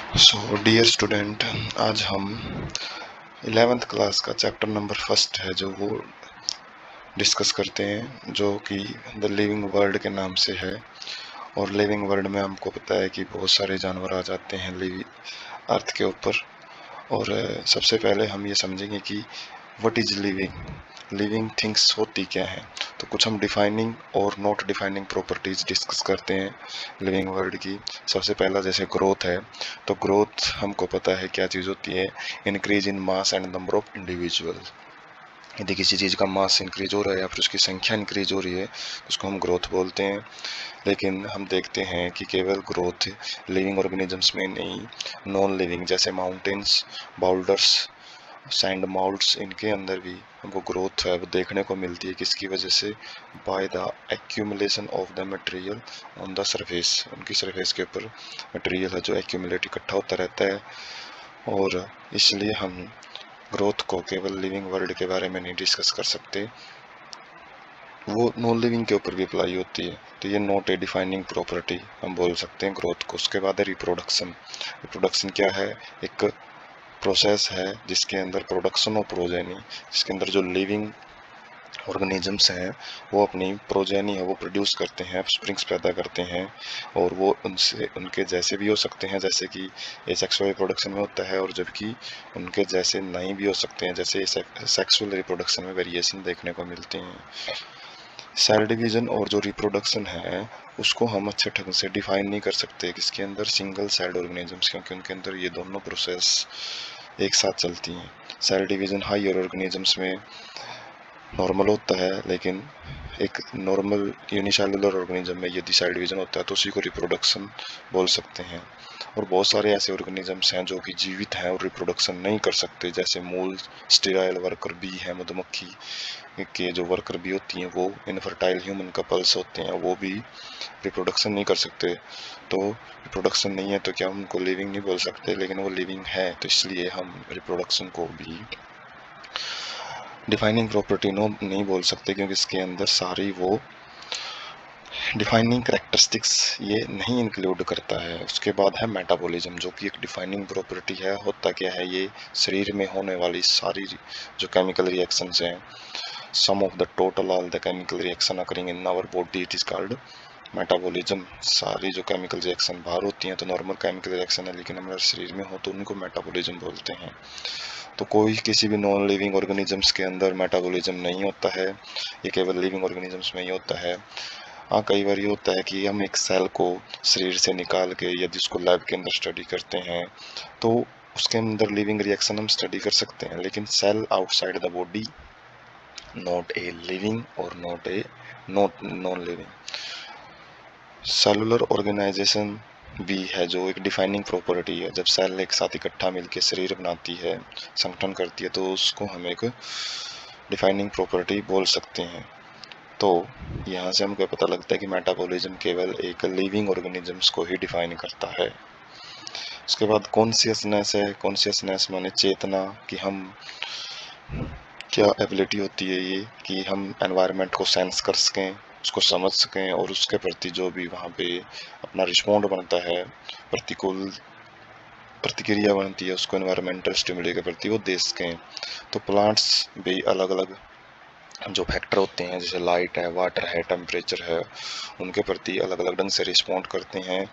So dear student, आज हम 11th class का चैप्टर नंबर फर्स्ट है जो वो डिस्कस करते हैं, जो कि द लिविंग वर्ल्ड के नाम से है। और लिविंग वर्ल्ड में हमको पता है कि बहुत सारे जानवर आ जाते हैं अर्थ के ऊपर। और सबसे पहले हम ये समझेंगे कि व्हाट इज लिविंग थिंग्स होती क्या है। तो कुछ हम डिफाइनिंग और नॉट डिफाइनिंग प्रॉपर्टीज डिस्कस करते हैं लिविंग वर्ल्ड की। सबसे पहला जैसे ग्रोथ है, तो ग्रोथ हमको पता है क्या चीज़ होती है, increase in mass and number of individual. यदि किसी चीज़ का मास इंक्रीज हो रहा है या फिर उसकी संख्या इंक्रीज हो रही है तो उसको हम ग्रोथ बोलते हैं। लेकिन हम देखते हैं कि केवल ग्रोथ लिविंग ऑर्गेनिजम्स में नहीं, नॉन लिविंग जैसे माउंटेन्स, बाउल्डर्स, सैंड माउल्ट्स, इनके अंदर भी हमको ग्रोथ है वो देखने को मिलती है। किसकी वजह से? By the accumulation of the material on the surface. उनकी सरफेस के ऊपर मटेरियल है जो एक्यूमुलेट इकट्ठा होता रहता है। और इसलिए हम ग्रोथ को केवल लिविंग वर्ल्ड के बारे में नहीं डिस्कस कर सकते, वो नॉन लिविंग के ऊपर भी अप्लाई होती है। तो ये नॉट ए डिफाइनिंग प्रॉपर्टी हम बोल सकते हैं ग्रोथ को। उसके बाद है रिप्रोडक्शन। रिप्रोडक्शन क्या है? एक प्रोसेस है जिसके अंदर प्रोडक्शन और प्रोजेनी, जिसके अंदर जो लिविंग ऑर्गेनिजम्स हैं वो अपनी प्रोजेनी है वो प्रोड्यूस करते हैं, स्प्रिंग्स पैदा करते हैं। और वो उनसे उनके जैसे भी हो सकते हैं, जैसे कि एसेक्सुअल रिप्रोडक्शन में होता है, और जबकि उनके जैसे नहीं भी हो सकते हैं, जैसे सेक्सुअल रिप्रोडक्शन में वेरिएशन देखने को मिलते हैं। सेल डिवीजन और जो रिप्रोडक्शन है उसको हम अच्छे ढंग से डिफाइन नहीं कर सकते किसके अंदर, सिंगल सेल्ड ऑर्गेनिजम्स, क्योंकि उनके अंदर ये दोनों प्रोसेस एक साथ चलती हैं। सेल डिवीजन हायर ऑर्गेनिजम्स में नॉर्मल होता है, लेकिन एक नॉर्मल यूनिसेलुलर ऑर्गेनिज्म में यदि सेल डिवीजन होता है तो उसी को रिप्रोडक्शन बोल सकते हैं। और बहुत सारे ऐसे ऑर्गेनिजम्स हैं जो कि जीवित हैं और रिप्रोडक्शन नहीं कर सकते, जैसे मूल स्टेराइल वर्कर बी है, मधुमक्खी के जो वर्कर बी होती हैं वो इनफर्टाइल ह्यूमन कपल्स होते हैं, वो भी रिप्रोडक्शन नहीं कर सकते। तो रिप्रोडक्शन नहीं है तो क्या हम उनको लिविंग नहीं बोल सकते? लेकिन वो लिविंग है, तो इसलिए हम रिप्रोडक्शन को भी डिफाइनिंग प्रॉपर्टी नो नहीं बोल सकते, क्योंकि इसके अंदर सारी वो डिफाइनिंग करेक्टरिस्टिक्स ये नहीं इंक्लूड करता है। उसके बाद है मेटाबॉलिज्म, जो कि एक डिफाइनिंग प्रॉपर्टी है। होता क्या है, ये शरीर में होने वाली सारी जो केमिकल रिएक्शंस हैं, sum of the total all the chemical reaction occurring in our body, it is called metabolism. सारी जो केमिकल रिएक्शन बाहर होती हैं तो नॉर्मल केमिकल रिएक्शन है, लेकिन हमारे शरीर में हो तो उनको मेटाबॉलिज्म बोलते हैं। तो कोई किसी भी नॉन लिविंग ऑर्गेनिजम्स के अंदर मेटाबॉलिज्म नहीं होता है, ये केवल लिविंग ऑर्गेनिजम्स में ही होता है। हाँ, कई बार ये होता है कि हम एक सेल को शरीर से निकाल के यदि उसको लैब के अंदर स्टडी करते हैं तो उसके अंदर लिविंग रिएक्शन हम स्टडी कर सकते हैं, लेकिन cell outside the body not a living और not non living. Cellular organization भी है जो एक डिफाइनिंग प्रॉपर्टी है। जब सेल एक साथ इकट्ठा मिलकर शरीर बनाती है, संगठन करती है, तो उसको हम एक डिफाइनिंग प्रॉपर्टी बोल सकते हैं। तो यहाँ से हमको पता लगता है कि मेटाबॉलिज्म केवल एक लिविंग ऑर्गेनिजम्स को ही डिफाइन करता है। उसके बाद कॉन्शियसनेस है। कॉन्शियसनेस माने चेतना, कि हम क्या एबिलिटी होती है ये कि हम एनवायरनमेंट को सेंस कर सकें, उसको समझ सकें, और उसके प्रति जो भी वहाँ पे अपना रिस्पॉन्ड बनता है, प्रतिकूल प्रतिक्रिया बनती है उसको एनवायरमेंटल स्टिमुली के प्रति वो दे सकें। तो प्लांट्स भी अलग अलग जो फैक्टर होते हैं, जैसे लाइट है, वाटर है, टेम्परेचर है, उनके प्रति अलग अलग ढंग से रिस्पॉन्ड करते हैं।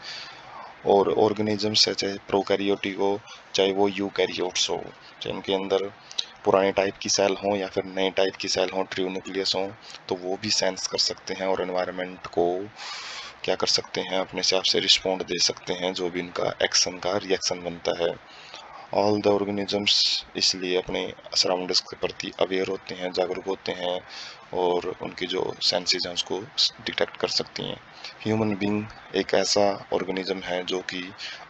और ऑर्गेनिजम्स है, चाहे प्रोकैरियोटिक हो चाहे वो यूकैरियोट्स हो, चाहे उनके अंदर पुराने टाइप की सेल हों या फिर नए टाइप की सेल हों, ट्रू न्यूक्लियस हों, तो वो भी सेंस कर सकते हैं और एनवायरनमेंट को क्या कर सकते हैं, अपने हिसाब से रिस्पॉन्ड दे सकते हैं, जो भी उनका एक्शन का रिएक्शन बनता है। ऑल द ऑर्गेनिजम्स इसलिए अपने सराउंडिंग्स के प्रति अवेयर होते हैं, जागरूक होते हैं, और उनकी जो सेंसेस हैं उसको डिटेक्ट कर सकती हैं। ह्यूमन बीइंग एक ऐसा ऑर्गेनिज्म है जो कि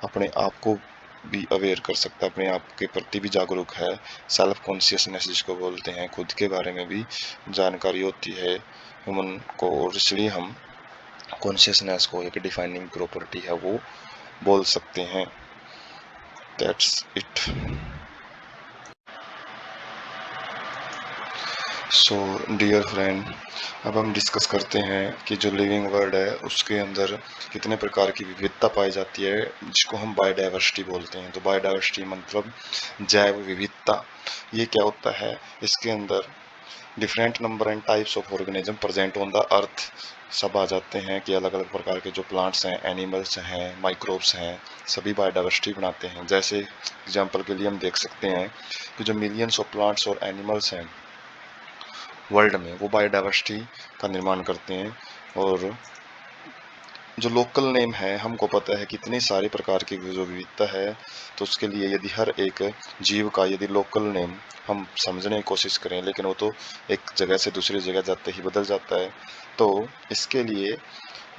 अपने आप को भी अवेयर कर सकता है, अपने आप के प्रति भी जागरूक है। सेल्फ कॉन्शियसनेस जिसको बोलते हैं, खुद के बारे में भी जानकारी होती है ह्यूमन को, और इसलिए हम कॉन्शियसनेस को एक डिफाइनिंग प्रॉपर्टी है वो बोल सकते हैं। That's it. So dear friend, अब हम डिस्कस करते हैं कि जो लिविंग वर्ल्ड है उसके अंदर कितने प्रकार की विविधता पाई जाती है, जिसको हम बायोडाइवर्सिटी बोलते हैं। तो बायोडाइवर्सिटी मतलब जैव विविधता। ये क्या होता है? इसके अंदर different number and types of organism present on the earth सब आ जाते हैं कि अलग अलग प्रकार के जो प्लांट्स हैं, एनिमल्स हैं, माइक्रोब्स हैं, सभी बायोडाइवर्सिटी बनाते हैं। जैसे एग्जांपल के लिए हम देख सकते हैं कि जो मिलियंस ऑफ प्लांट्स और एनिमल्स हैं वर्ल्ड में, वो बायोडाइवर्सिटी का निर्माण करते हैं। और जो लोकल नेम है, हमको पता है कितनी सारी प्रकार की जो विविधता है, तो उसके लिए यदि हर एक जीव का यदि लोकल नेम हम समझने की कोशिश करें, लेकिन वो तो एक जगह से दूसरी जगह जाते ही बदल जाता है। तो इसके लिए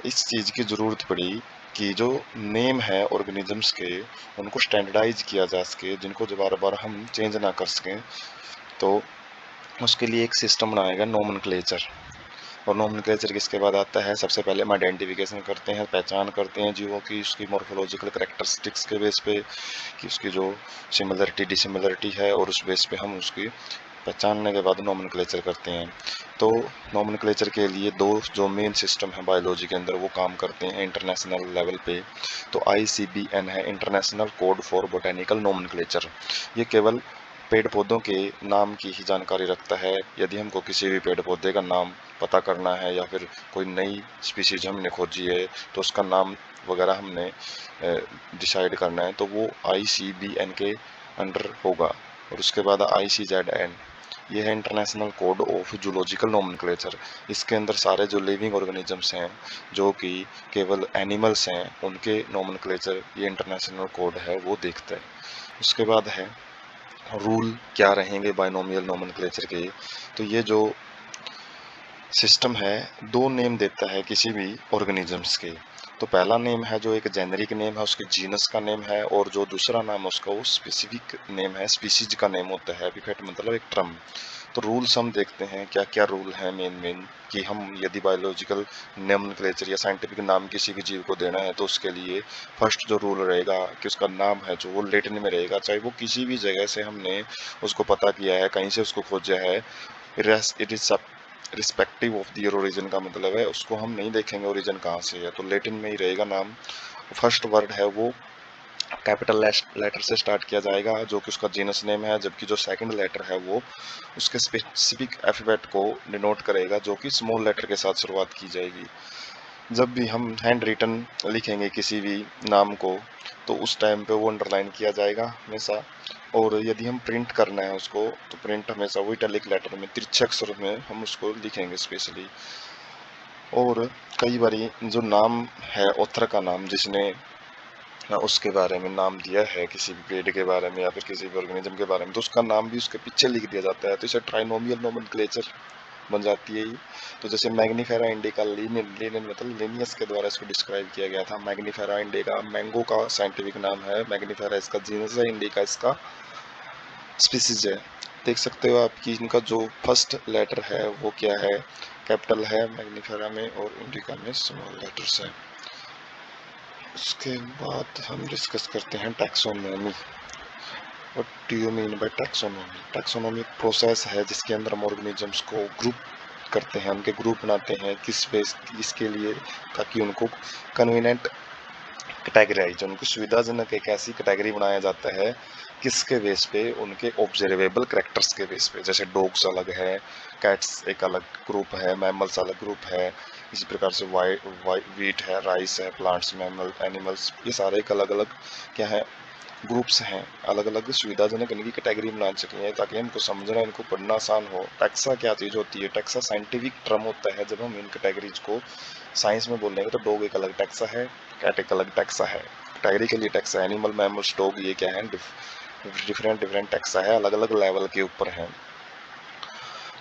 इस चीज़ की ज़रूरत पड़ी कि जो नेम है ऑर्गेनिजम्स के, उनको स्टैंडर्डाइज किया जा सके, जिनको जो बार बार हम चेंज ना कर सकें। तो उसके लिए एक सिस्टम बनाया गया, नोमेनक्लेचर। और नोमेनक्लेचर किसके बाद आता है? सबसे पहले हम आइडेंटिफिकेशन करते हैं, पहचान करते हैं जीवों की, उसकी मॉर्फोलॉजिकल कैरेक्टरिस्टिक्स के बेस पे कि उसकी जो सिमिलरिटी डिसिमिलरिटी है, और उस बेस पे हम उसकी पहचानने के बाद नोमेनक्लेचर करते हैं। तो नोमेनक्लेचर के लिए दो जो मेन सिस्टम है बायोलॉजी के अंदर, वो काम करते हैं इंटरनेशनल लेवल पे। तो ICBN है, international code for botanical nomenclature. ये केवल पेड़ पौधों के नाम की ही जानकारी रखता है। यदि हमको किसी भी पेड़ पौधे का नाम पता करना है, या फिर कोई नई स्पीशीज हमने खोजी है, तो उसका नाम वगैरह हमने डिसाइड करना है, तो वो ICBN के अंडर होगा। और उसके बाद ICZN, ये है international code of zoological nomenclature. इसके अंदर सारे जो लिविंग ऑर्गेनिजम्स हैं, जो कि केवल एनिमल्स हैं, उनके नोमेनक्लेचर ये इंटरनेशनल कोड है वो देखता है। उसके बाद है रूल क्या रहेंगे बाइनोमियल नोमेनक्लेचर के। तो ये जो सिस्टम है, दो नेम देता है किसी भी ऑर्गेनिजम्स के। तो पहला नेम है जो एक जेनरिक नेम है, उसके जीनस का नेम है, और जो दूसरा नाम है उसका वो स्पेसिफिक नेम है, स्पीसीज का नेम होता है। एपिफेट मतलब एक टर्म। तो रूल्स हम देखते हैं क्या क्या रूल है मेन कि हम यदि बायोलॉजिकल नोमेनक्लेचर या साइंटिफिक नाम किसी भी जीव को देना है, तो उसके लिए फर्स्ट जो रूल रहेगा कि उसका नाम है जो वो लैटिन में रहेगा, चाहे वो किसी भी जगह से हमने उसको पता किया है, कहीं से उसको खोजा है। It is respective of their origin का मतलब है उसको हम नहीं देखेंगे ओरिजिन कहाँ से है, तो लैटिन में ही रहेगा नाम। फर्स्ट वर्ड है वो कैपिटल लेटर से स्टार्ट किया जाएगा, जो कि उसका जीनस नेम है, जबकि जो सेकंड लेटर है वो उसके स्पेसिफिक एल्फाबेट को डिनोट करेगा, जो कि स्मॉल लेटर के साथ शुरुआत की जाएगी। जब भी हम हैंड रिटन लिखेंगे किसी भी नाम को, तो उस टाइम पे वो अंडरलाइन किया जाएगा हमेशा। और यदि हम प्रिंट करना है उसको, तो प्रिंट हमेशा वो इटैलिक लेटर में तिरछे अक्षर में हम उसको लिखेंगे स्पेशली। और कई बारी जो नाम है ऑथर का नाम, जिसने उसके बारे में नाम दिया है किसी भी पेड़ के बारे में या फिर किसी भी ऑर्गेनिज्म के बारे में, तो उसका नाम भी उसके पीछे लिख दिया जाता है। तो इसे ट्राइनोमियल नोमेनक्लेचर बन जाती है ये। तो जैसे मैग्नीफेरा इंडिका, लीनियन मतलब लिनियस के द्वारा इसको डिस्क्राइब किया गया था। मैग्नीफेरा इंडिका मैंगो का साइंटिफिक नाम है, मैग्नीफेरा इसका जीनस है, इंडिका इसका स्पीसीज है। देख सकते हो आप कि इनका जो फर्स्ट लेटर है वो क्या है, कैपिटल है मैग्नीफेरा में, और इंडिका में स्मॉल लेटर्स है। उसके बाद हम डिस्कस करते हैं taxonomy. What do you mean by taxonomy? Taxonomy एक प्रोसेस है जिसके अंदर हम ऑर्गेनिजम्स को ग्रुप करते हैं, उनके ग्रुप बनाते हैं। किस बेस इसके लिए? ताकि उनको कन्वीनियंट कैटेगराइज, उनको सुविधाजनक एक ऐसी कैटेगरी बनाया जाता है किसके बेस पे? उनके ऑब्जर्वेबल कैरेक्टर्स के बेस पे। जैसे डॉग्स अलग है, कैट्स एक अलग ग्रुप है, मैमल्स अलग ग्रुप है। इसी प्रकार से वीट है, राइस है, प्लांट्स, मैमल, एनिमल्स, ये सारे एक अलग अलग क्या है, ग्रुप्स हैं। अलग अलग सुविधाजनक इनकी कैटेगरी बना सके हैं ताकि हमको समझना, इनको पढ़ना आसान हो। टैक्सा क्या चीज़ होती है? टैक्सा साइंटिफिक टर्म होता है। जब हम इन कैटेगरीज को साइंस में बोलेंगे तो डॉग एक अलग टैक्सा है, कैट एक अलग टैक्सा है। कैटेगरी के लिए टैक्सा, एनिमल, मैमल्स, डॉग, ये क्या है, डिफरेंट डिफरेंट टैक्सा है, अलग अलग लेवल के ऊपर है।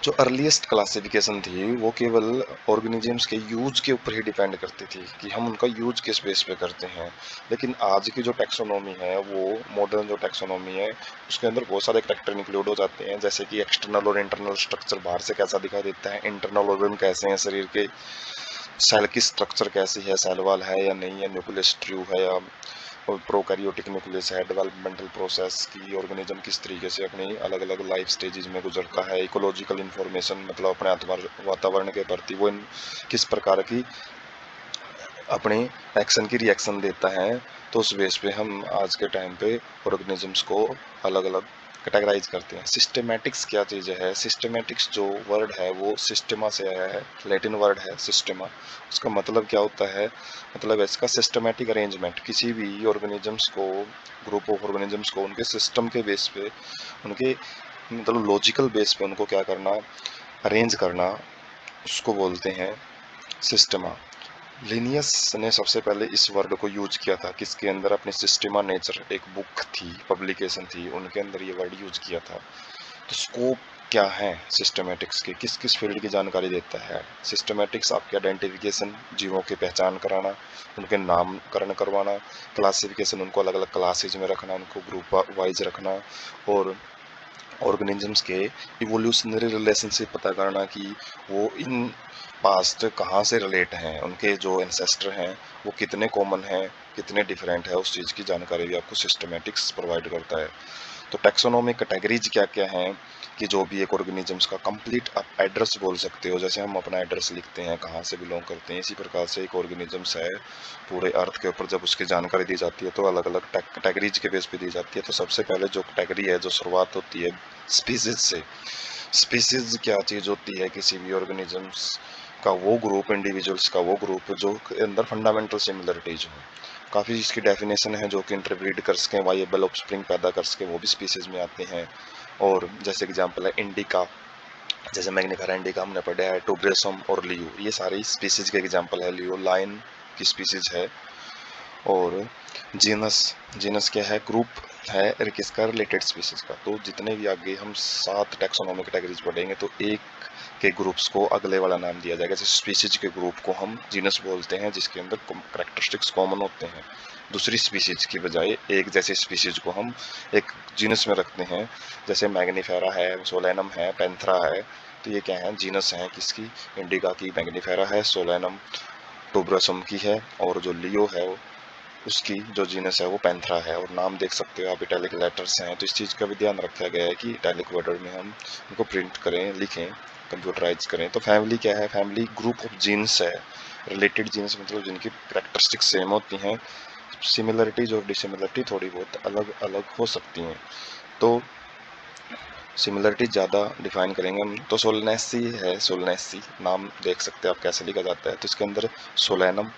जो अर्लीस्ट क्लासिफिकेशन थी वो केवल ऑर्गेनिजम्स के यूज के ऊपर ही डिपेंड करती थी कि हम उनका यूज किस बेस पे करते हैं। लेकिन आज की जो टैक्सोनॉमी है, वो मॉडर्न जो टैक्सोनॉमी है, उसके अंदर बहुत सारे कैरेक्टर इंक्लूड हो जाते हैं। जैसे कि एक्सटर्नल और इंटरनल स्ट्रक्चर, बाहर से कैसा दिखाई देता है, इंटरनल ऑर्गन कैसे हैं शरीर के, सेल की स्ट्रक्चर कैसी है, सेल वॉल है या नहीं है, न्यूक्लियस ट्रू है या और प्रोकैरियोटिक न्यूक्लियस है, डेवलपमेंटल प्रोसेस की ऑर्गेनिज्म किस तरीके से अपनी अलग अलग लाइफ स्टेजेस में गुजरता है, इकोलॉजिकल इंफॉर्मेशन मतलब अपने वातावरण के प्रति वो किस प्रकार की अपने एक्शन की रिएक्शन देता है। तो उस बेस पे हम आज के टाइम पे ऑर्गेनिजम्स को अलग अलग कैटेगराइज करते हैं। सिस्टमैटिक्स क्या चीज़ है? सिस्टमैटिक्स जो वर्ड है वो सिस्टमा से आया है, लैटिन वर्ड है सिस्टमा। उसका मतलब क्या होता है? मतलब इसका सिस्टमैटिक अरेंजमेंट, किसी भी ऑर्गेनिजम्स को, ग्रुप ऑफ ऑर्गेनिजम्स को उनके सिस्टम के बेस पे, उनके मतलब लॉजिकल बेस पे उनको क्या करना, अरेंज करना, उसको बोलते हैं सिस्टमा। लिनियस ने सबसे पहले इस वर्ड को यूज किया था, किसके अंदर? अपने सिस्टमा नेचर एक बुक थी, पब्लिकेशन थी, उनके अंदर ये वर्ड यूज किया था। तो स्कोप क्या है सिस्टमेटिक्स के, किस किस फील्ड की जानकारी देता है? सिस्टमेटिक्स आपके आइडेंटिफिकेशन, जीवों की पहचान कराना, उनके नामकरण करवाना, क्लासिफिकेशन, उनको अलग अलग क्लासेज में रखना, उनको ग्रुप वाइज रखना, और ऑर्गेनिजम्स के इवोल्यूशनरी रिलेशनशिप पता करना कि वो इन पास्ट कहाँ से रिलेट हैं, उनके जो एंसेस्टर हैं वो कितने कॉमन हैं, कितने डिफरेंट है, उस चीज़ की जानकारी भी आपको सिस्टमेटिक्स प्रोवाइड करता है। तो टैक्सोनॉमिक कैटेगरीज क्या क्या हैं कि जो भी एक ऑर्गेनिजम्स का कंप्लीट आप एड्रेस बोल सकते हो, जैसे हम अपना एड्रेस लिखते हैं, कहाँ से बिलोंग करते हैं, इसी प्रकार से एक ऑर्गेनिजम्स है पूरे अर्थ के ऊपर जब उसकी जानकारी दी जाती है तो अलग अलग कैटेगरीज के बेस पे दी जाती है। तो सबसे पहले जो कैटेगरी है, जो शुरुआत होती है स्पीसीज से। स्पीसीज क्या चीज़ होती है? किसी भी ऑर्गेनिजम्स का वो ग्रुप, इंडिविजुअल्स का वो ग्रुप जो के अंदर फंडामेंटल सिमिलरिटीज हो। काफ़ी इसकी डेफिनेशन है जो कि इंटरब्रीड कर सकें, वाइएबल ऑफस्प्रिंग पैदा कर सकें, वो भी स्पीसीज में आते हैं। और जैसे एग्जांपल है इंडिका, जैसे मैग्निफेरा इंडिका हमने पढ़ा है, टोब्रेसम और लियो, ये सारी स्पीसीज के एग्जांपल है। लियो लाइन की स्पीसीज है। और जीनस, जीनस क्या है? ग्रुप है किसका? रिलेटेड स्पीसीज का। तो जितने भी आगे हम 7 टैक्सोनॉमिक कैटेगरीज पढ़ेंगे तो एक के ग्रुप्स को अगले वाला नाम दिया जाएगा। जैसे स्पीसीज के ग्रुप को हम जीनस बोलते हैं जिसके अंदर कैरेक्टरिस्टिक्स कॉमन होते हैं, दूसरी स्पीसीज की बजाय एक जैसे स्पीसीज को हम एक जीनस में रखते हैं। जैसे मैग्निफेरा है, सोलेनम है, पैंथरा है, तो ये क्या है? जीनस है किसकी? इंडिका की। मैग्निफेरा है, सोलेनम टोब्रेसम की है, और जो लियो है उसकी जो जीनस है वो पैंथरा है। और नाम देख सकते हो आप, इटैलिक लेटर्स हैं, तो इस चीज़ का भी ध्यान रखा गया है कि इटैलिक वर्ड में हम उनको प्रिंट करें, लिखें, कंप्यूटराइज करें। तो फैमिली क्या है? फैमिली ग्रुप ऑफ जीन्स है, रिलेटेड जीन्स मतलब जिनकी कैरेक्टरिस्टिक्स सेम होती हैं, सिमिलरिटीज और डिसिमिलरिटी थोड़ी बहुत अलग अलग हो सकती हैं। तो सिमिलरिटी ज़्यादा डिफाइन करेंगे हम तो सोलनेसी है, सोलनेसी नाम देख सकते हैं आप कैसे लिखा जाता है। तो इसके अंदर सोलेनम,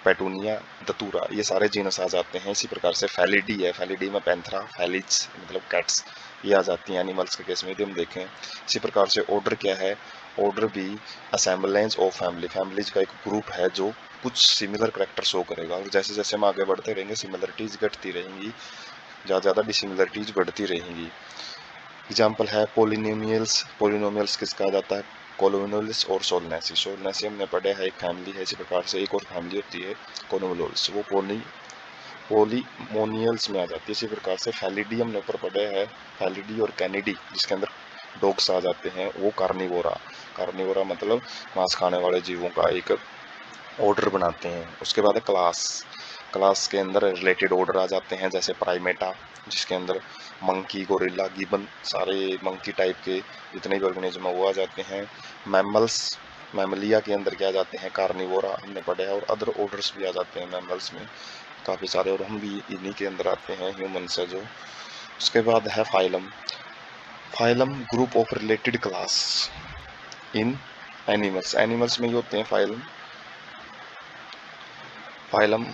पेटूनिया, दतूरा, ये सारे जीनस आ जाते हैं। इसी प्रकार से फैलिडी है, फैलिडी में पैंथरा, फैलिज मतलब कैट्स, ये आ जाती हैं एनिमल्स के केस में यदि हम देखें। इसी प्रकार से ऑर्डर क्या है? ऑर्डर भी असेंबलेंस ऑफ फैमिली, फैमिलीज का एक ग्रुप है जो कुछ सिमिलर करेक्टर शो करेगा। और जैसे जैसे हम आगे बढ़ते रहेंगे सिमिलरिटीज घटती रहेंगी, ज़्यादा डिसिमिलरिटीज बढ़ती रहेंगी। एग्जाम्पल है पोलिनोमियल्स, पोलिनोमियल्स किसका आ जाता है? कोलोनोलिस और सोलनेसी। सोलनेसी हमने पढ़ा है एक फैमिली है, इसी प्रकार से एक और फैमिली होती है कोनोलोल्स, वो पोलीमोनियल्स में आ जाती है। इसी प्रकार से फैलिडी हमने ऊपर पढ़ा है, फैलिडी और कैनिडी जिसके अंदर डॉग्स आ जाते हैं, वो कार्निवोरा। कार्निवोरा मतलब मांस खाने वाले जीवों का एक ऑर्डर बनाते हैं। उसके बाद है क्लास, क्लास के अंदर रिलेटेड ऑर्डर आ जाते हैं, जैसे प्राइमेटा जिसके अंदर मंकी, गोरिल्ला, गिबन, सारे मंकी टाइप के जितने भी ऑर्गेनिज्म है वो आ जाते हैं। मैमल्स, मैमलिया के अंदर क्या आ जाते हैं? कार्निवोरा हमने पढ़ा है। और अदर ऑर्डर्स भी आ जाते हैं मैमल्स में काफ़ी सारे, और हम भी इन्हीं के अंदर आते हैं, ह्यूमंस है जो। उसके बाद है phylum, phylum group of related class in animals, animals में ही होते हैं फाइलम, फाइलम।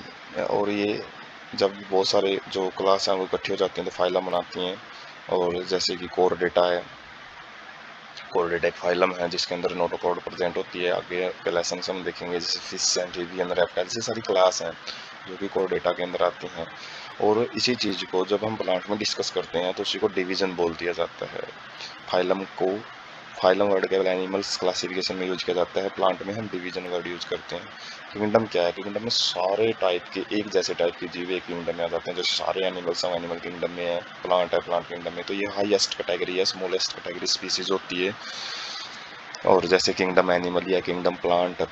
और ये जब बहुत सारे जो क्लास हैं वो इकट्ठी हो जाती हैं तो फाइलम बनाती हैं। और जैसे कि कोरडेटा है, कोरडेटा एक फाइलम है जिसके अंदर नोटोकॉर्ड प्रेजेंट होती है। आगे के लेसन हम देखेंगे जैसे फिश, एम्फीबियन, रेप्टाइल, ये सारी क्लास हैं जो कि कोरडेटा के अंदर आती हैं। और इसी चीज़ को जब हम प्लांट में डिस्कस करते हैं तो उसी को डिवीजन बोल दिया जाता है। फाइलम को, फाइलम वर्ड केवल एनिमल्स क्लासिफिकेशन में यूज किया जाता है, प्लांट में हम डिवीजन वर्ड यूज करते हैं। किंगडम क्या है? किंगडम में सारे टाइप के, एक जैसे टाइप के जीव एक किंगडम में आ जाते हैं। जैसे सारे एनिमल्स हम एनिमल किंगडम में है, प्लांट किंगडम में। तो ये हाईएस्ट कैटेगरी है, स्मॉलेस्ट कैटेगरी स्पीसीज होती है। और जैसे किंगडम एनिमल या किंगडम प्लांट,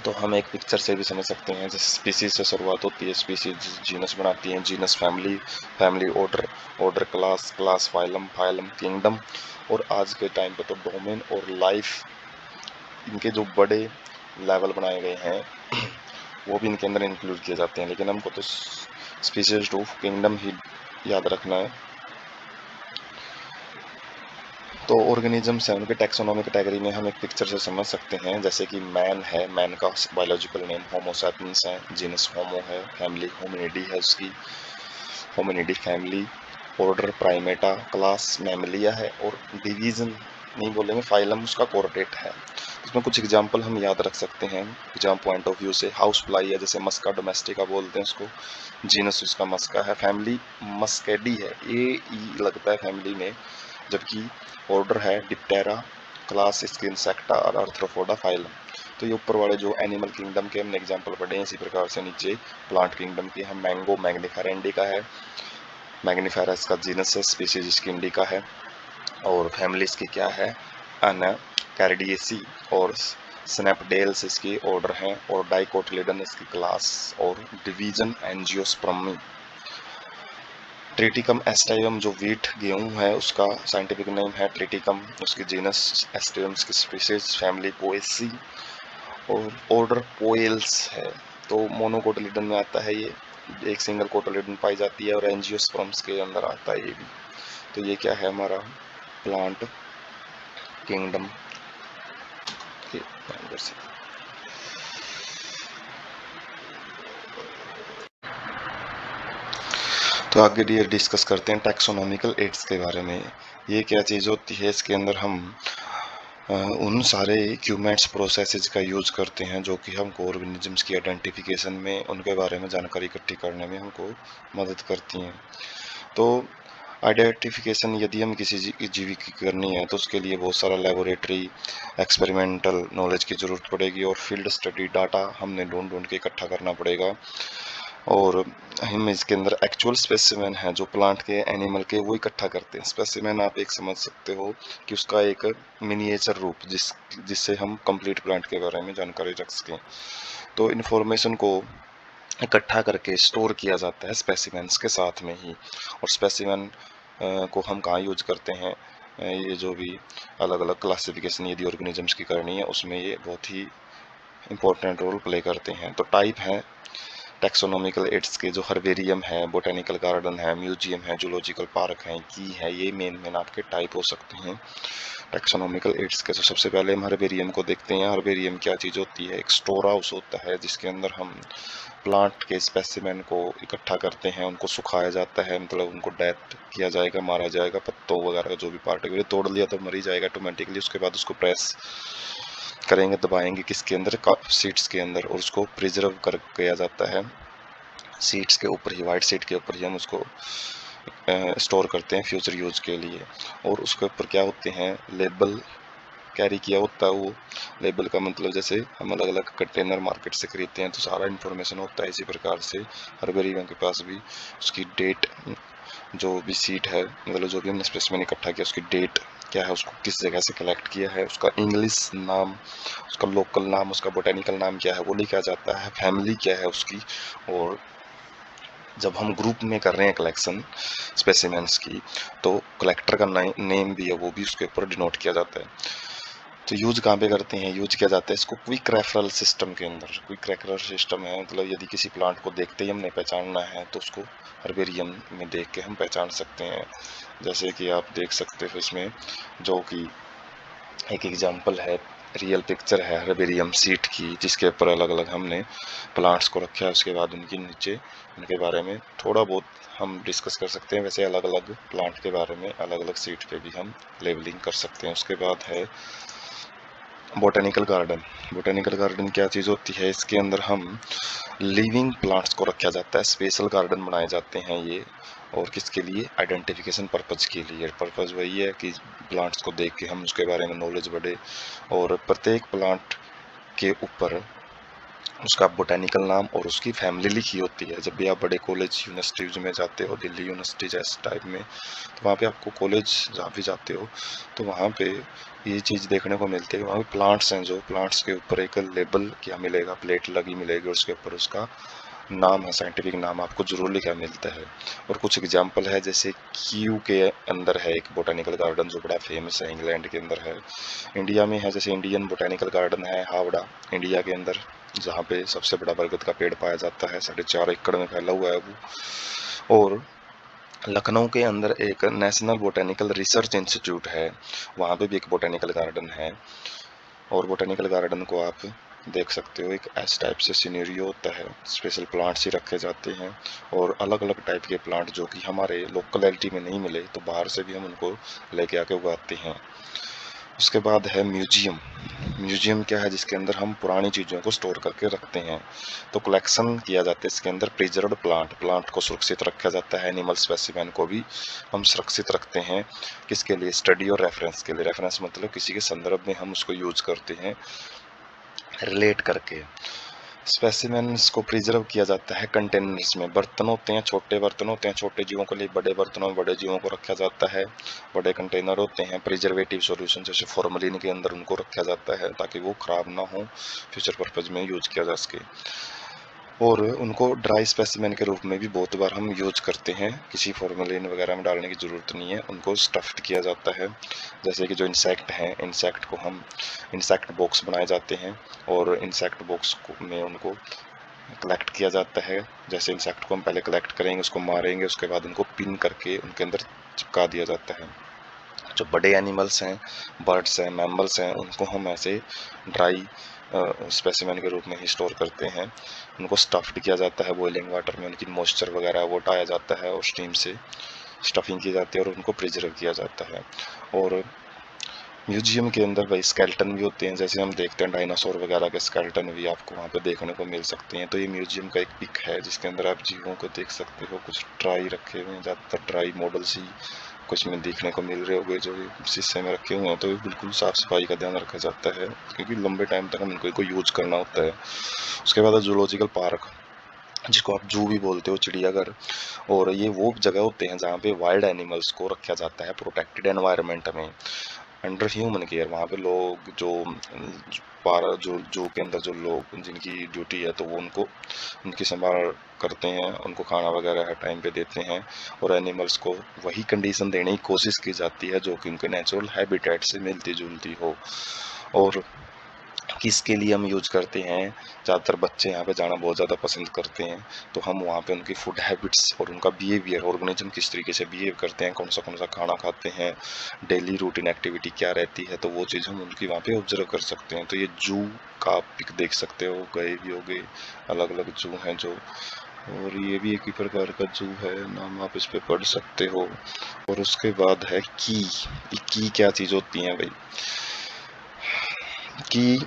तो हम एक पिक्चर से भी समझ सकते हैं। जैसे स्पीसीज से शुरुआत होती है, स्पीसीज जीनस बनाती हैं, genus family, family order, order class, class phylum, phylum kingdom, और आज के टाइम पे तो डोमेन और लाइफ, इनके जो बड़े लेवल बनाए गए हैं वो भी इनके अंदर इंक्लूड किए जाते हैं, लेकिन हमको तो स्पीसीज टू किंगडम ही याद रखना है। तो ऑर्गेनिजम्स हैं, उनके टैक्सोनॉमी कैटेगरी में हम एक पिक्चर से समझ सकते हैं। जैसे कि मैन है, मैन का बायोलॉजिकल नेम होमो सैपियंस है, जीनस होमो है, फैमिली होमिनिडी है उसकी, Hominidae family, order Primata, class Mammalia है, और डिवीजन नहीं बोलेंगे, फाइलम उसका कॉर्डेट है। इसमें कुछ एग्जांपल हम याद रख सकते हैं एग्जाम पॉइंट ऑफ व्यू से। हाउस फ्लाई है, जैसे मस्का डोमेस्टिका बोलते हैं उसको, जीनस उसका मस्का है, फैमिली मस्केडी है, ए ई लगता है फैमिली में, जबकि ऑर्डर है डिप्टेरा, क्लास इसके इंसेक्टा और आर्थ्रोपोडा फाइलम। तो ये ऊपर वाले जो एनिमल किंगडम के हमने एग्जांपल पढ़े हैं, इसी प्रकार से नीचे प्लांट किंगडम के हम मैंगो मैग्निफेरा इंडिका है, मैग्निफेरा इसका जीनस है, स्पीसीज इसकी इंडिका है, और फैमिली इसकी क्या है, अना कैरिडिएसी, और स्नैपडेल्स इसकी ऑर्डर हैं, और डाइकोटिलिडन इसकी क्लास, और डिवीजन एंजियोस्पर्मी। ट्रिटिकम एस्टाइवम जो व्हीट गेहूं है उसका साइंटिफिक नेम है ट्रिटिकम, उसकी जीनस एस्टाइवम की स्पीसीज, फैमिली पोएसी, और ऑर्डर पोएल्स है। तो मोनोकोटिलिडन में आता है ये, एक सिंगल कोटिलिडन पाई जाती है, और एंजियोस्पर्म्स के अंदर आता है ये भी। तो ये क्या है हमारा प्लांट किंगडम के अंदर से। तो आगे ये डिस्कस करते हैं टैक्सोनॉमिकल एड्स के बारे में। ये क्या चीज़ होती है, इसके अंदर हम उन सारे इक्विपमेंट्स प्रोसेसेस का यूज करते हैं जो कि हमको ऑर्गेनिजम्स की आइडेंटिफिकेशन में, उनके बारे में जानकारी इकट्ठी करने में हमको मदद करती हैं। तो आइडेंटिफिकेशन यदि हम किसी जीवी की करनी है तो उसके लिए बहुत सारा लेबोरेटरी एक्सपेरिमेंटल नॉलेज की ज़रूरत पड़ेगी, और फील्ड स्टडी डाटा हमने ढूंढ ढूंढ के इकट्ठा करना पड़ेगा। और हम इसके अंदर एक्चुअल स्पेसिमेन है जो प्लांट के, एनिमल के, वो इकट्ठा करते हैं। स्पेसिमेन आप एक समझ सकते हो कि उसका एक मिनिएचर रूप, जिससे हम कंप्लीट प्लांट के बारे में जानकारी रख सकें। तो इन्फॉर्मेशन को इकट्ठा करके स्टोर किया जाता है स्पेसिमेंस के साथ में ही। और स्पेसिमेन को हम कहाँ यूज करते हैं, ये जो भी अलग अलग क्लासिफिकेशन यदि ऑर्गेनिजम्स की करनी है उसमें ये बहुत ही इंपॉर्टेंट रोल प्ले करते हैं। तो टाइप है टैक्सोनॉमिकल एड्स के, जो हर्बेरियम है, बोटेनिकल गार्डन है, म्यूजियम है, जूलॉजिकल पार्क है, की है, ये मेन आपके टाइप हो सकते हैं टैक्सोनॉमिकल एड्स के। तो सबसे पहले हम हर्बेरियम को देखते हैं। हर्बेरियम क्या चीज़ होती है, एक स्टोर हाउस होता है जिसके अंदर हम प्लांट के स्पेसिमेन को इकट्ठा करते हैं, उनको सुखाया जाता है, मतलब उनको डेथ किया जाएगा, मारा जाएगा, पत्तों वगैरह जो भी पार्ट है तोड़ लिया तो मर ही जाएगा ऑटोमेटिकली। उसके बाद उसको प्रेस करेंगे, दबाएंगे किसके अंदर, सीड्स के अंदर, और उसको प्रिजर्व कर किया जाता है सीड्स के ऊपर ही, वाइट सीड के ऊपर ही हम उसको स्टोर करते हैं फ्यूचर यूज के लिए। और उसके ऊपर क्या होते हैं, लेबल कैरी किया होता है। वो लेबल का मतलब जैसे हम अलग अलग कंटेनर मार्केट से खरीदते हैं तो सारा इन्फॉर्मेशन होता है, इसी प्रकार से हर्बेरियम के पास भी उसकी डेट, जो भी सीट है, मतलब जो भी हमने स्पेसिमेन इकट्ठा किया उसकी डेट क्या है, उसको किस जगह से कलेक्ट किया है, उसका इंग्लिश नाम, उसका लोकल नाम, उसका बोटेनिकल नाम क्या है वो लिखा जाता है, फैमिली क्या है उसकी। और जब हम ग्रुप में कर रहे हैं कलेक्शन स्पेसिमेंस की, तो कलेक्टर का नेम भी है, वो भी उसके ऊपर डिनोट किया जाता है। तो यूज कहाँ पे करते हैं, यूज किया जाता है इसको क्विक रेफरल सिस्टम के अंदर। क्विक रेफरल सिस्टम है, मतलब यदि किसी प्लांट को देखते ही हमने पहचानना है तो उसको हर्बेरियम में देख के हम पहचान सकते हैं। जैसे कि आप देख सकते हो इसमें, जो कि एक एग्जांपल है, रियल पिक्चर है हर्बेरियम सीट की, जिसके ऊपर अलग अलग हमने प्लांट्स को रखा है। उसके बाद उनके नीचे उनके बारे में थोड़ा बहुत हम डिस्कस कर सकते हैं। वैसे अलग अलग प्लांट के बारे में अलग अलग सीट पे भी हम लेबलिंग कर सकते हैं। उसके बाद है बोटेनिकल गार्डन। बोटेनिकल गार्डन क्या चीज़ होती है, इसके अंदर हम लिविंग प्लांट्स को रखा जाता है, स्पेशल गार्डन बनाए जाते हैं ये। और किसके लिए, आइडेंटिफिकेशन पर्पज के लिए। पर्पज वही है कि प्लांट्स को देख के हम उसके बारे में नॉलेज बढ़े, और प्रत्येक प्लांट के ऊपर उसका बोटेनिकल नाम और उसकी फैमिली लिखी होती है। जब भी आप बड़े कॉलेज यूनिवर्सिटीज़ में जाते हो, दिल्ली यूनिवर्सिटी जैसे टाइप में, तो वहाँ पे आपको कॉलेज जहाँ भी जाते हो तो वहाँ पे ये चीज़ देखने को मिलती है। वहाँ पे प्लांट्स हैं, जो प्लांट्स के ऊपर एक लेबल क्या मिलेगा, प्लेट लगी मिलेगी, उसके ऊपर उसका नाम है, साइंटिफिक नाम आपको जरूर लिखा मिलता है। और कुछ एग्जाम्पल है, जैसे क्यू के अंदर है एक बोटेनिकल गार्डन जो बड़ा फेमस है, इंग्लैंड के अंदर है। इंडिया में है, जैसे इंडियन बोटेनिकल गार्डन है हावड़ा इंडिया के अंदर, जहाँ पे सबसे बड़ा बरगद का पेड़ पाया जाता है, 4.5 एकड़ में फैला हुआ है वो। और लखनऊ के अंदर एक नेशनल बोटेनिकल रिसर्च इंस्टीट्यूट है, वहाँ पे भी एक बोटेनिकल गार्डन है। और बोटेनिकल गार्डन को आप देख सकते हो, एक एस टाइप से सीनरियो होता है, स्पेशल प्लांट्स ही रखे जाते हैं और अलग अलग टाइप के प्लांट जो कि हमारे लोकलिटी में नहीं मिले तो बाहर से भी हम उनको लेके आके उगाते हैं। उसके बाद है म्यूजियम। म्यूजियम क्या है, जिसके अंदर हम पुरानी चीज़ों को स्टोर करके रखते हैं। तो कलेक्शन किया जाता है इसके अंदर, प्रिजर्व्ड प्लांट को सुरक्षित रखा जाता है, एनिमल स्पेसिमेन को भी हम सुरक्षित रखते हैं। किसके लिए? स्टडी और रेफरेंस के लिए। रेफरेंस मतलब किसी के संदर्भ में हम उसको यूज करते हैं रिलेट करके। स्पेसिमेंस को प्रिजर्व किया जाता है कंटेनर्स में, बर्तन होते हैं, छोटे बर्तन होते हैं, छोटे जीवों के लिए, बड़े बर्तनों में बड़े जीवों को रखा जाता है। बड़े कंटेनर होते हैं, प्रिजर्वेटिव सॉल्यूशन जैसे फॉर्मलिन के अंदर उनको रखा जाता है ताकि वो खराब ना हो, फ्यूचर पर्पज में यूज किया जा सके। और उनको ड्राई स्पेसिमेन के रूप में भी बहुत बार हम यूज करते हैं, किसी फॉर्मेलिन वगैरह में डालने की ज़रूरत नहीं है। उनको स्टफ्ड किया जाता है, जैसे कि जो इंसेक्ट हैं, इंसेक्ट को हम इंसेक्ट बॉक्स बनाए जाते हैं और इंसेक्ट बॉक्स में उनको कलेक्ट किया जाता है। जैसे इंसेक्ट को हम पहले कलेक्ट करेंगे, उसको मारेंगे, उसके बाद उनको पिन करके उनके अंदर चिपका दिया जाता है। जो बड़े एनिमल्स हैं, बर्ड्स हैं, मैमल्स हैं, उनको हम ऐसे ड्राई स्पेसिमेन के रूप में ही स्टोर करते हैं। उनको स्टफ्ड किया जाता है बॉइलिंग वाटर में, उनकी मॉइस्चर वगैरह वो हटाया जाता है और स्टीम से स्टफिंग की जाती है और उनको प्रिजर्व किया जाता है। और म्यूजियम के अंदर भाई स्केल्टन भी होते हैं, जैसे हम देखते हैं डायनासोर वगैरह के स्केल्टन भी आपको वहाँ पे देखने को मिल सकते हैं। तो ये म्यूजियम का एक पिक है जिसके अंदर आप जीवों को देख सकते हो, कुछ ड्राई रखे हुए हैं, ज़्यादातर ड्राई मॉडल्स ही कुछ में देखने को मिल रहे होंगे जो शीशे में रखे हुए हैं। तो बिल्कुल साफ सफाई का ध्यान रखा जाता है क्योंकि लंबे टाइम तक हम इनको यूज करना होता है। उसके बाद जूलॉजिकल पार्क, जिसको आप जू भी बोलते हो, चिड़ियाघर। और ये वो जगह होते हैं जहाँ पे वाइल्ड एनिमल्स को रखा जाता है प्रोटेक्टेड एनवायरनमेंट में, अंडर ह्यूमन केयर। वहाँ पे लोग जो जो जू के अंदर जो लोग जिनकी ड्यूटी है, तो वो उनको उनकी संभाल करते हैं, उनको खाना वगैरह टाइम पे देते हैं और एनिमल्स को वही कंडीशन देने की कोशिश की जाती है जो कि उनके नेचुरल हैबिटेट से मिलती जुलती हो। और किसके लिए हम यूज करते हैं, ज़्यादातर बच्चे यहाँ पे जाना बहुत ज़्यादा पसंद करते हैं, तो हम वहाँ पे उनकी फूड हैबिट्स और उनका बिहेवियर, ऑर्गेनिज्म किस तरीके से बिहेव करते हैं, कौन सा खाना खाते हैं, डेली रूटीन एक्टिविटी क्या रहती है, तो वो चीज़ हम उनकी वहाँ पे ऑब्जर्व कर सकते हैं। तो ये जू का आप पिक देख सकते हो, गए भी होगे, अलग अलग जू हैं जो। और ये भी एक ही प्रकार का जू है, नाम आप इस पे पढ़ सकते हो। और उसके बाद है की क्या चीज़ होती है भाई, की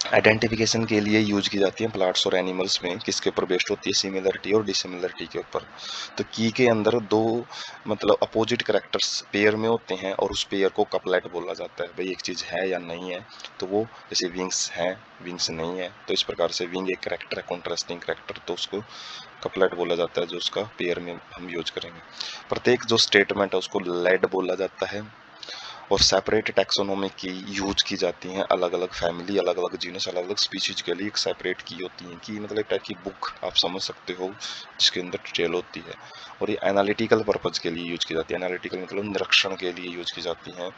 आइडेंटिफिकेशन के लिए यूज की जाती है प्लांट्स और एनिमल्स में। किसके ऊपर बेस्ड होती है? सिमिलरिटी और डिसिमिलरिटी के ऊपर। तो की के अंदर दो मतलब अपोजिट कैरेक्टर्स पेयर में होते हैं और उस पेयर को कपलेट बोला जाता है। भाई एक चीज़ है या नहीं है, तो वो जैसे विंग्स हैं, विंग्स नहीं है, तो इस प्रकार से विंग एक कैरेक्टर है, कॉन्ट्रास्टिंग कैरेक्टर, तो उसको कपलेट बोला जाता है जो उसका पेयर में हम यूज करेंगे। प्रत्येक जो स्टेटमेंट है उसको लेड बोला जाता है। और सेपरेट टैक्सोनॉमी की यूज की जाती हैं, अलग अलग फैमिली, अलग अलग जीनस, अलग अलग स्पीशीज के लिए एक सेपरेट की होती हैं। की मतलब एक टाइप की बुक आप समझ सकते हो जिसके अंदर डिटेल होती है। और ये एनालिटिकल पर्पज के लिए यूज की जाती है, एनालिटिकल मतलब निरीक्षण के लिए यूज की जाती हैं।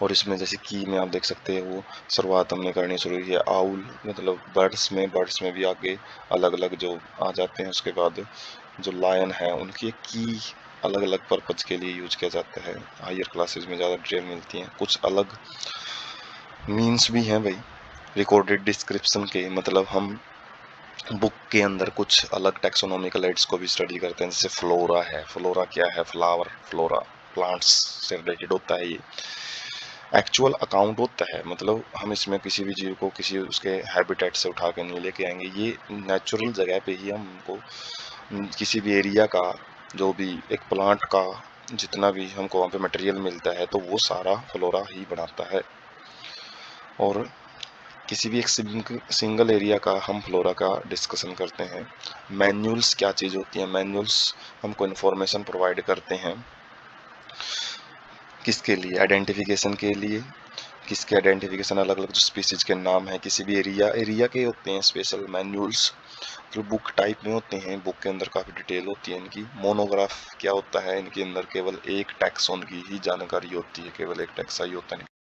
और इसमें जैसे की में आप देख सकते हैं वो शुरुआत हमने करनी शुरू की है, आउल मतलब बर्ड्स में भी आगे अलग अलग जो आ जाते हैं। उसके बाद जो लायन है उनकी एक की अलग अलग पर्पज के लिए यूज किया जाता है, हायर क्लासेस में ज़्यादा डिटेल मिलती हैं। कुछ अलग मीन्स भी हैं भाई रिकॉर्डेड डिस्क्रिप्शन के, मतलब हम बुक के अंदर कुछ अलग टैक्सोनॉमिकल एड्स को भी स्टडी करते हैं, जैसे फ्लोरा है, फ्लोरा क्या है, फ्लावर, फ्लोरा प्लांट्स से रिलेटेड होता है। ये एक्चुअल अकाउंट होता है, मतलब हम इसमें किसी भी जीव को किसी उसके हैबिटेट से उठा के नहीं लेके आएंगे, ये नेचुरल जगह पे ही हम उनको किसी भी एरिया का जो भी एक प्लांट का जितना भी हमको वहाँ पे मटेरियल मिलता है तो वो सारा फ्लोरा ही बनाता है। और किसी भी एक सिंगल एरिया का हम फ्लोरा का डिस्कशन करते हैं। मैन्युअल्स क्या चीज़ होती है? मैन्युअल्स हमको इन्फॉर्मेशन प्रोवाइड करते हैं किसके लिए? आइडेंटिफिकेशन के लिए। किसके आइडेंटिफिकेशन? अलग अलग जो स्पीसीज के नाम है किसी भी एरिया के होते हैं स्पेशल मैन्युअल्स, जो बुक टाइप में होते हैं। बुक के अंदर काफ़ी डिटेल होती है इनकी। मोनोग्राफ क्या होता है? इनके अंदर केवल एक टैक्सोन की ही जानकारी होती है, केवल एक टैक्सा ही होता है।